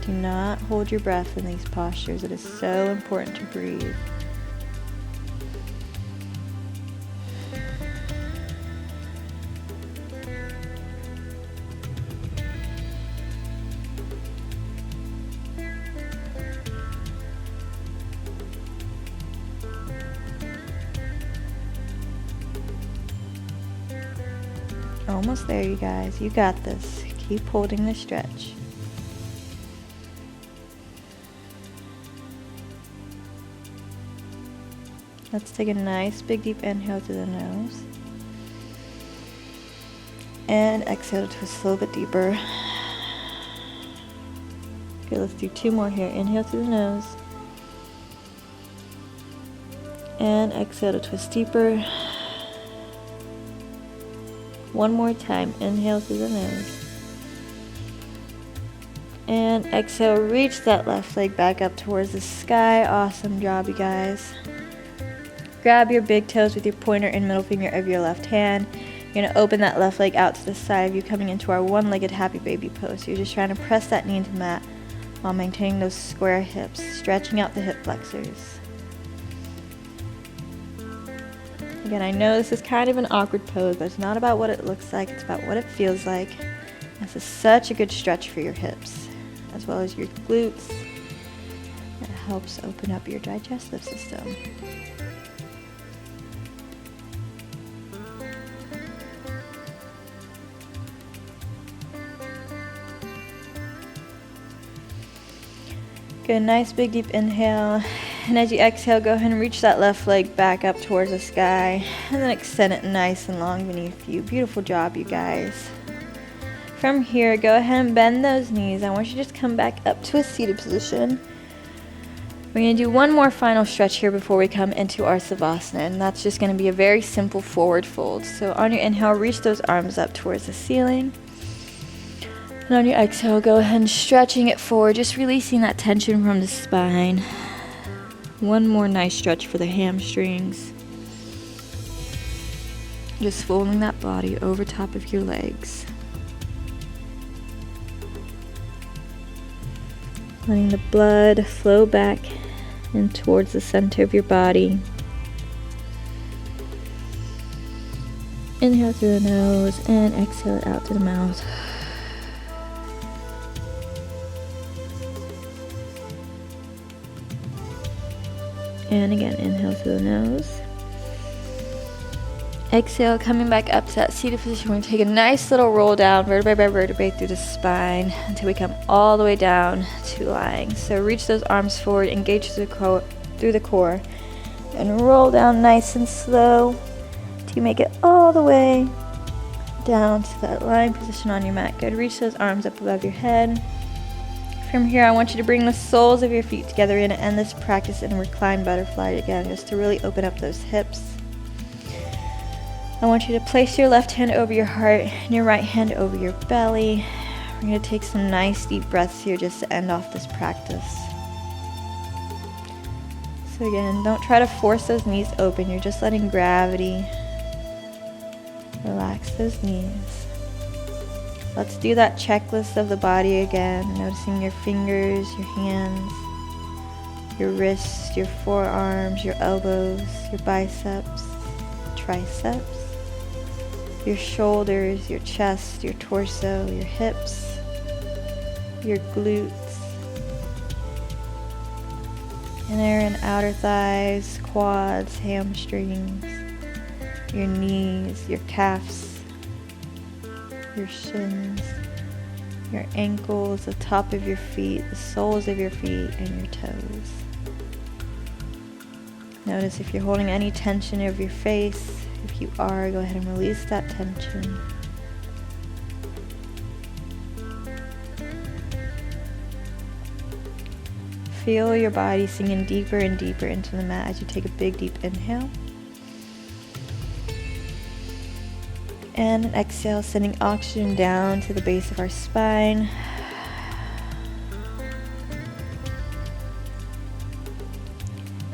Do not hold your breath in these postures. It is so important to breathe. Almost there, you guys. You got this. Keep holding the stretch. Let's take a nice big deep inhale through the nose. And exhale to twist a little bit deeper. Okay, let's do 2 more here. Inhale through the nose. And exhale to twist deeper. 1 more time. Inhale through the nose. And exhale, reach that left leg back up towards the sky. Awesome job, you guys. Grab your big toes with your pointer and middle finger of your left hand. You're going to open that left leg out to the side of you, coming into our one-legged happy baby pose. So you're just trying to press that knee into the mat while maintaining those square hips, stretching out the hip flexors. Again, I know this is kind of an awkward pose, but it's not about what it looks like, it's about what it feels like. This is such a good stretch for your hips, as well as your glutes. It helps open up your digestive system. Good, nice big deep inhale. And as you exhale, go ahead and reach that left leg back up towards the sky. And then extend it nice and long beneath you. Beautiful job, you guys. From here, go ahead and bend those knees. I want you to just come back up to a seated position. We're going to do one more final stretch here before we come into our Savasana. And that's just going to be a very simple forward fold. So on your inhale, reach those arms up towards the ceiling. And on your exhale, go ahead and stretching it forward, just releasing that tension from the spine. One more nice stretch for the hamstrings. Just folding that body over top of your legs. Letting the blood flow back and towards the center of your body. Inhale through the nose and exhale it out to the mouth. And again, inhale through the nose. Exhale, coming back up to that seated position. We're going to take a nice little roll down, vertebrae by vertebrae, through the spine until we come all the way down to lying. So reach those arms forward, engage through the core, and roll down nice and slow till you make it all the way down to that lying position on your mat. Good. Reach those arms up above your head. From here, I want you to bring the soles of your feet together and end this practice in reclined butterfly again, just to really open up those hips. I want you to place your left hand over your heart and your right hand over your belly. We're going to take some nice deep breaths here just to end off this practice. So again, don't try to force those knees open. You're just letting gravity relax those knees. Let's do that checklist of the body again, noticing your fingers, your hands, your wrists, your forearms, your elbows, your biceps, triceps, your shoulders, your chest, your torso, your hips, your glutes, inner and outer thighs, quads, hamstrings, your knees, your calves, your shins, your ankles, the top of your feet, the soles of your feet, and your toes. Notice if you're holding any tension over your face. If you are, go ahead and release that tension. Feel your body sinking deeper and deeper into the mat as you take a big deep inhale. And an exhale, sending oxygen down to the base of our spine.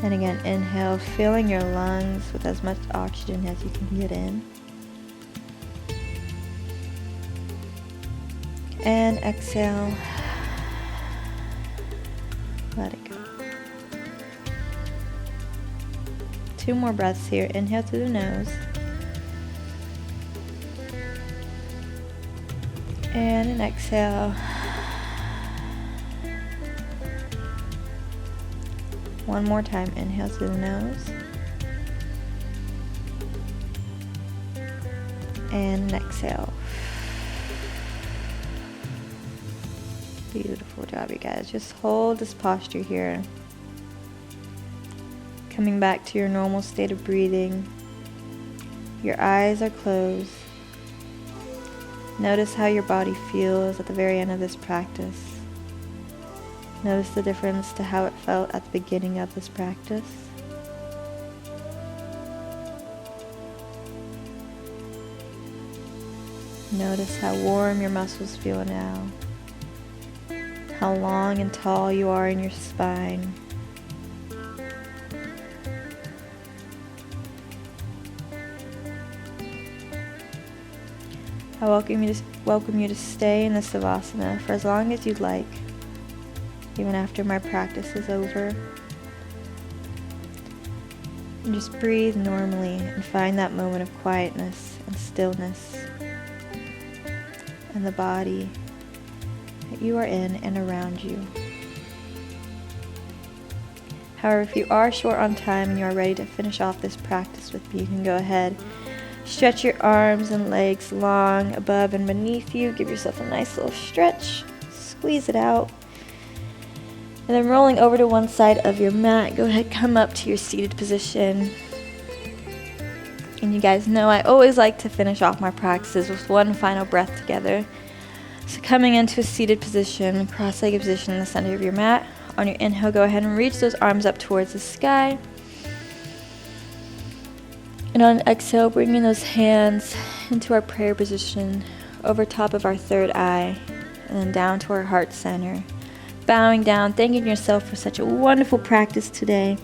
And again, inhale, filling your lungs with as much oxygen as you can get in. And exhale, let it go. 2 more breaths here. Inhale through the nose. And an exhale. One more time. Inhale through the nose. And an exhale. Beautiful job, you guys. Just hold this posture here. Coming back to your normal state of breathing. Your eyes are closed. Notice how your body feels at the very end of this practice. Notice the difference to how it felt at the beginning of this practice. Notice how warm your muscles feel now. How long and tall you are in your spine. I welcome you to stay in the Savasana for as long as you'd like, even after my practice is over. And just breathe normally and find that moment of quietness and stillness in the body that you are in and around you. However, if you are short on time and you are ready to finish off this practice with me, you can go ahead. Stretch your arms and legs long above and beneath you. Give yourself a nice little stretch. Squeeze it out. And then rolling over to one side of your mat, go ahead, come up to your seated position. And you guys know I always like to finish off my practices with one final breath together. So coming into a seated position, cross-legged position in the center of your mat. On your inhale, go ahead and reach those arms up towards the sky. And on exhale, bringing those hands into our prayer position over top of our third eye and then down to our heart center. Bowing down, thanking yourself for such a wonderful practice today.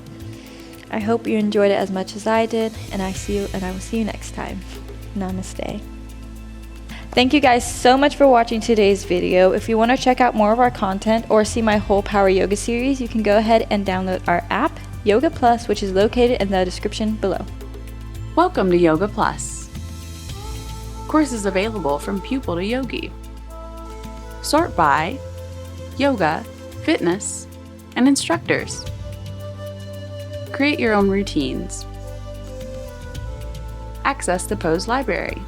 I hope you enjoyed it as much as I did, and I will see you next time. Namaste. Thank you guys so much for watching today's video. If you want to check out more of our content or see my whole Power Yoga series, you can go ahead and download our app, Yoga Plus, which is located in the description below. Welcome to Yoga Plus. Courses available from pupil to yogi. Sort by yoga, fitness, and instructors. Create your own routines. Access the pose library.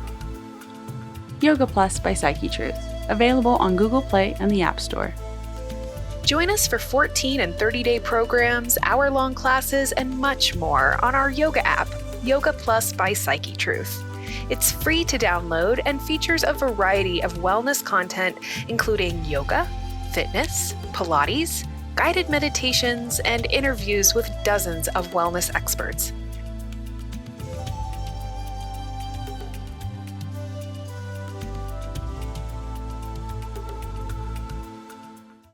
Yoga Plus by Psyche Truth, available on Google Play and the App Store. Join us for 14 and 30-day programs, hour-long classes, and much more on our yoga app, Yoga Plus by Psyche Truth. It's free to download and features a variety of wellness content, including yoga, fitness, Pilates, guided meditations, and interviews with dozens of wellness experts.